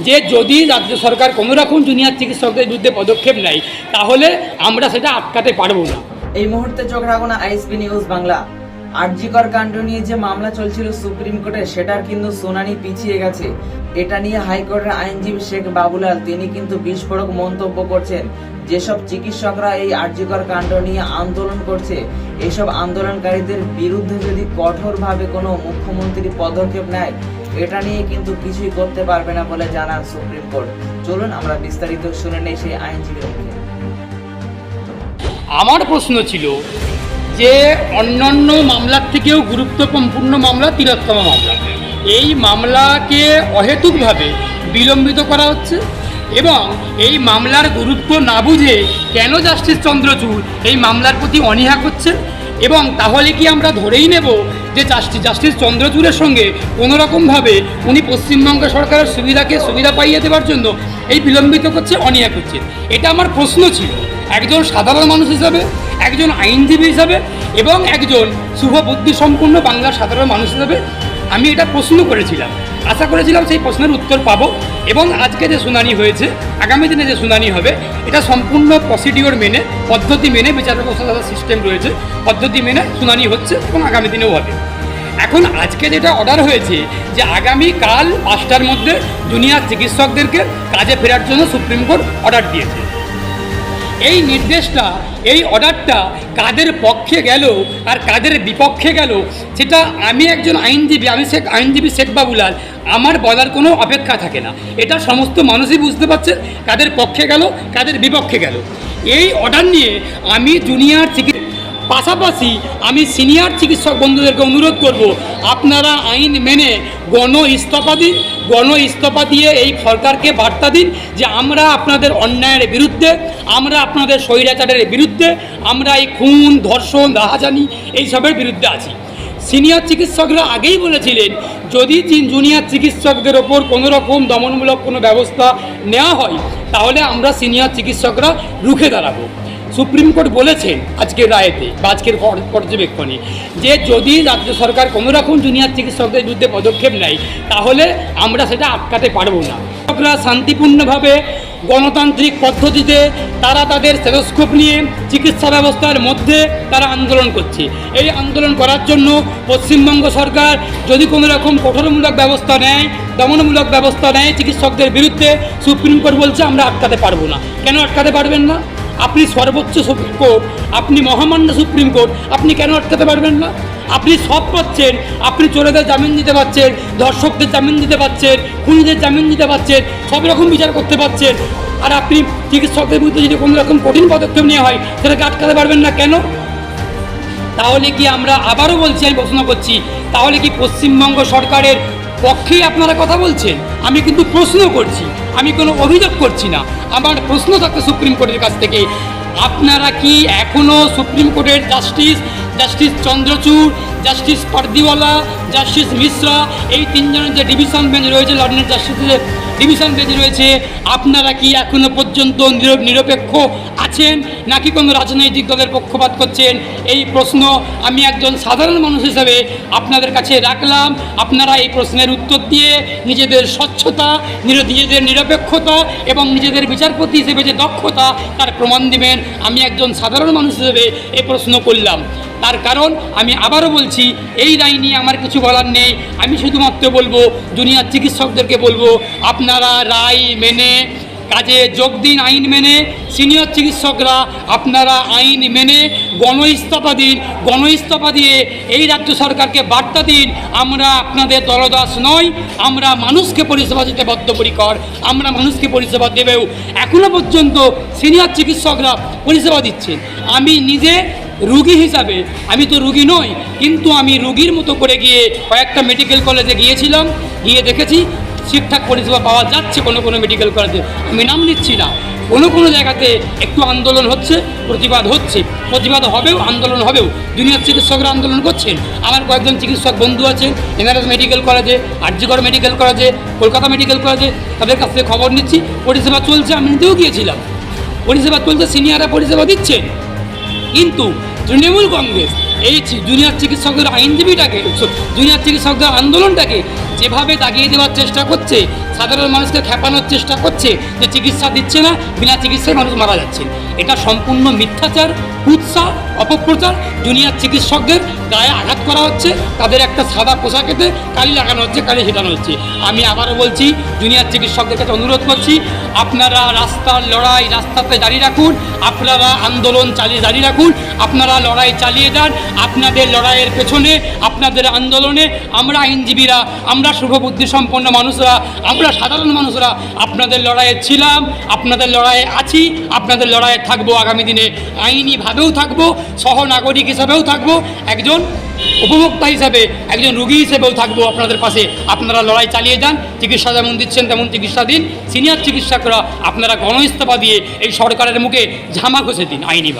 যে যদি রাজ্য সরকার কোনো রকম জুনিয়র চিকিৎসকদের বিরুদ্ধে পদক্ষেপ নেয় তাহলে আমরা সেটা আটকাতে পারবো না। এই মুহূর্তে চোখ রাখুন আইএসপি নিউজ বাংলা। আরজিকর কাণ্ড নিয়ে যে মামলা চলছিল সুপ্রিম কোর্টে সেটার কিন্তু শুনানি পিছিয়ে গেছে। এটা নিয়ে হাইকোর্টের আইনজীবী শেখ বাবুলাল তিনি কিন্তু বিস্ফোরক মন্তব্য করছেন। যেসব চিকিৎসকরা এই আরজিকর কাণ্ড নিয়ে আন্দোলন করছে, এইসব আন্দোলনকারীদের বিরুদ্ধে যদি কঠোরভাবে কোনো মুখ্যমন্ত্রী পদক্ষেপ নেয়, এটা নিয়ে কিন্তু কিছুই করতে পারবে না বলে জানান সুপ্রিম কোর্ট। চলুন আমরা বিস্তারিত শুনে নেই সেই আইনজীবীর মুখে। আমার প্রশ্ন ছিল যে অন্যান্য মামলার থেকেও গুরুত্বপূর্ণ মামলা তিলোত্তমা মামলা, এই মামলাকে অহেতুকভাবে বিলম্বিত করা হচ্ছে এবং এই মামলার গুরুত্ব না বুঝে কেন জাস্টিস চন্দ্রচূড় এই মামলার প্রতি অনীহা করছেন, এবং তাহলে কি আমরা ধরেই নেব যে জাস্টিস চন্দ্রচূড়ের সঙ্গে কোনোরকমভাবে উনি পশ্চিমবঙ্গ সরকারের সুবিধা পাইয়ে দেওয়ার জন্য এই বিলম্বিত করছে, অনীহা করছে? এটা আমার প্রশ্ন ছিল একজন সাধারণ মানুষ হিসাবে, একজন আইনজীবী হিসাবে এবং একজন শুভবুদ্ধি সম্পন্ন বাংলার সাধারণ মানুষ হিসাবে আমি এটা প্রশ্ন করেছিলাম। আশা করেছিলাম সেই প্রশ্নের উত্তর পাবো এবং আজকে যে শুনানি হয়েছে, আগামী দিনে যে শুনানি হবে, এটা সম্পূর্ণ প্রসিডিওর মেনে, পদ্ধতি মেনে, বিচার ব্যবস্থা সিস্টেম রয়েছে, পদ্ধতি মেনে শুনানি হচ্ছে এবং আগামী দিনেও হবে। এখন আজকে যেটা অর্ডার হয়েছে যে আগামীকাল 5টার মধ্যে জুনিয়র চিকিৎসকদেরকে কাজে ফেরার জন্য সুপ্রিম কোর্ট অর্ডার দিয়েছে। এই নির্দেশটা, এই অর্ডারটা কাদের পক্ষে গেল আর কাদের বিপক্ষে গেল সেটা আমি একজন আইনজীবী, আইনজীবী শেখ বাবুলাল, আমার বলার কোনো অপেক্ষা থাকে না। এটা সমস্ত মানুষই বুঝতে পারছে কাদের পক্ষে গেল কাদের বিপক্ষে গেল। এই অর্ডার নিয়ে আমি জুনিয়র পাশাপাশি আমি সিনিয়র চিকিৎসক বন্ধুদেরকে অনুরোধ করব, আপনারা আইন মেনে গণ ইস্তফা দিয়ে এই সরকারকে বার্তা দিন যে আমরা আপনাদের অন্যায়ের বিরুদ্ধে, আমরা আপনাদের স্বৈরাচারের বিরুদ্ধে, আমরা এই খুন, ধর্ষণ, রাহাজানি এইসবের বিরুদ্ধে আছি। সিনিয়র চিকিৎসকরা আগেই বলেছিলেন যদি জুনিয়র চিকিৎসকদের ওপর কোনো রকম দমনমূলক কোনো ব্যবস্থা নেওয়া হয় তাহলে আমরা সিনিয়র চিকিৎসকরা রুখে দাঁড়াবো। সুপ্রিম কোর্ট বলেছেন আজকের রায়েতে বা আজকের পর্যবেক্ষণে যে যদি রাজ্য সরকার কোনো রকম জুনিয়র চিকিৎসকদের বিরুদ্ধে পদক্ষেপ নেয় তাহলে আমরা সেটা আটকাতে পারবো না। চিকিৎসকরা শান্তিপূর্ণভাবে গণতান্ত্রিক পদ্ধতিতে তারা তাদের স্টেথোস্কোপ নিয়ে চিকিৎসা ব্যবস্থার মধ্যে তারা আন্দোলন করছে। এই আন্দোলন করার জন্য পশ্চিমবঙ্গ সরকার যদি কোনো রকম কঠোরমূলক ব্যবস্থা নেয়, দমনমূলক ব্যবস্থা নেয় চিকিৎসকদের বিরুদ্ধে, সুপ্রিম কোর্ট বলছে আমরা আটকাতে পারবো না। কেন আটকাতে পারবেন না? আপনি সর্বোচ্চ সুপ্রিম কোর্ট, আপনি মহামান্য সুপ্রিম কোর্ট, আপনি কেন আটকাতে পারবেন না? আপনি সব পাচ্ছেন, আপনি চোরেদের জামিন দিতে পারছেন, ধর্ষকদের জামিন দিতে পারছেন, খুনিদের জামিন দিতে পারছেন, সব রকম বিচার করতে পারছেন, আর আপনি চিকিৎসকদের বিরুদ্ধে যদি কোনো রকম কঠিন পদক্ষেপ নেওয়া হয় সেটাকে আটকাতে পারবেন না কেন? তাহলে কি আমরা, আবারও বলছি, আমি প্রশ্ন করছি, তাহলে কি পশ্চিমবঙ্গ সরকারের পক্ষেই আপনারা কথা বলছেন? আমি কিন্তু প্রশ্ন করছি, আমি কোনো অভিযোগ করছি না। আমার প্রশ্ন থাকতে সুপ্রিম কোর্টের কাছ থেকে, আপনারা কি এখনও সুপ্রিম কোর্টের justice Chandrachud, justice Pardiwala, justice Mishra, এই তিনজনের যে ডিভিশন বেঞ্চ রয়েছে, লন্ডনের জাস্টিসের ডিভিশন বেঞ্চ রয়েছে, আপনারা কি এখনও পর্যন্ত নিরপেক্ষ আছেন নাকি কোনো রাজনৈতিক দলের পক্ষপাত করছেন? এই প্রশ্ন আমি একজন সাধারণ মানুষ হিসেবে আপনাদের কাছে রাখলাম। আপনারা এই প্রশ্নের উত্তর দিয়ে নিজেদের স্বচ্ছতা, নিজেদের নিরপেক্ষতা এবং নিজেদের বিচারপতি হিসেবে যে দক্ষতা তার প্রমাণ দিবেন। আমি একজন সাধারণ মানুষ হিসেবে এই প্রশ্ন করলাম। তার কারণ আমি আবারও বলছি, এই রায় নিয়ে আমার কিছু বলার নেই। আমি শুধুমাত্র বলবো, জুনিয়র চিকিৎসকদেরকে বলবো, আপনারা রায় মেনে কাজে যোগ দিন, আইন মেনে। সিনিয়র চিকিৎসকরা আপনারা আইন মেনে গণ ইস্তফা দিয়ে এই রাজ্য সরকারকে বার্তা দিন আমরা আপনাদের দলদাস নই, আমরা মানুষকে পরিষেবা দিতে বদ্ধপরিকর, আমরা মানুষকে পরিষেবা দেবেও। এখনও পর্যন্ত সিনিয়র চিকিৎসকরা পরিষেবা দিচ্ছেন। আমি নিজে রুগী হিসাবে, আমি তো রুগী নই, কিন্তু আমি রুগীর মতো করে গিয়ে কয়েকটা মেডিকেল কলেজে গিয়েছিলাম, গিয়ে দেখেছি ঠিকঠাক পরিষেবা পাওয়া যাচ্ছে কোনো মেডিকেল কলেজে। আমি নাম নিচ্ছি না, কোনো জায়গাতে একটু আন্দোলন হচ্ছে, প্রতিবাদ হবেও, আন্দোলন হবেও। জুনিয়র চিকিৎসকরা আন্দোলন করছেন। আমার কয়েকজন চিকিৎসক বন্ধু আছেন এনআরএস মেডিকেল কলেজে, আরজিকর মেডিকেল কলেজে, কলকাতা মেডিকেল কলেজে, তাদের কাছ থেকে খবর নিচ্ছি পরিষেবা চলছে। আমি নিতেও গিয়েছিলাম, পরিষেবা চলছে, সিনিয়ররা পরিষেবা দিচ্ছেন। কিন্তু তৃণমূল কংগ্রেস এই জুনিয়র চিকিৎসকদের আইনজীবীটাকে জুনিয়র চিকিৎসকদের আন্দোলনটাকে যেভাবে দাগিয়ে দেওয়ার চেষ্টা করছে, সাধারণ মানুষকে খেপানোর চেষ্টা করছে যে চিকিৎসা দিচ্ছে না, বিনা চিকিৎসায় মানুষ মারা যাচ্ছে, এটা সম্পূর্ণ মিথ্যাচার, কুৎসা, অপপ্রচার। জুনিয়র চিকিৎসকদের গায়ে আঘাত করা হচ্ছে, তাদের একটা সাদা পোশাকেতে কালি লাগানো হচ্ছে, কালি ছেটানো হচ্ছে। আমি আবারও বলছি, জুনিয়র চিকিৎসকদের কাছে অনুরোধ করছি, আপনারা রাস্তার লড়াই রাস্তাতে জারি রাখুন, আপনারা আন্দোলন জারি রাখুন, আপনারা লড়াই চালিয়ে যান। আপনাদের লড়াইয়ের পেছনে, আপনাদের আন্দোলনে আমরা আইনজীবীরা, আমরা শুভবুদ্ধি সম্পন্ন মানুষরা, আমরা সাধারণ মানুষরা আপনাদের লড়াইয়ে ছিলাম, আপনাদের লড়াইয়ে আছি, আপনাদের লড়াইয়ে থাকবো। আগামী দিনে আইনিভাবেও থাকবো, সহনাগরিক হিসাবেও থাকবো, একজন উপভোক্তা হিসাবে, একজন রোগী হিসেবেও থাকবো আপনাদের পাশে। আপনারা লড়াই চালিয়ে যান, চিকিৎসা যেমন দিচ্ছেন তেমন চিকিৎসা দিন। সিনিয়র চিকিৎসকরা আপনারা গণ ইস্তফা দিয়ে এই সরকারের মুখে ঝামা ঘষে দিন আইনিভাবে।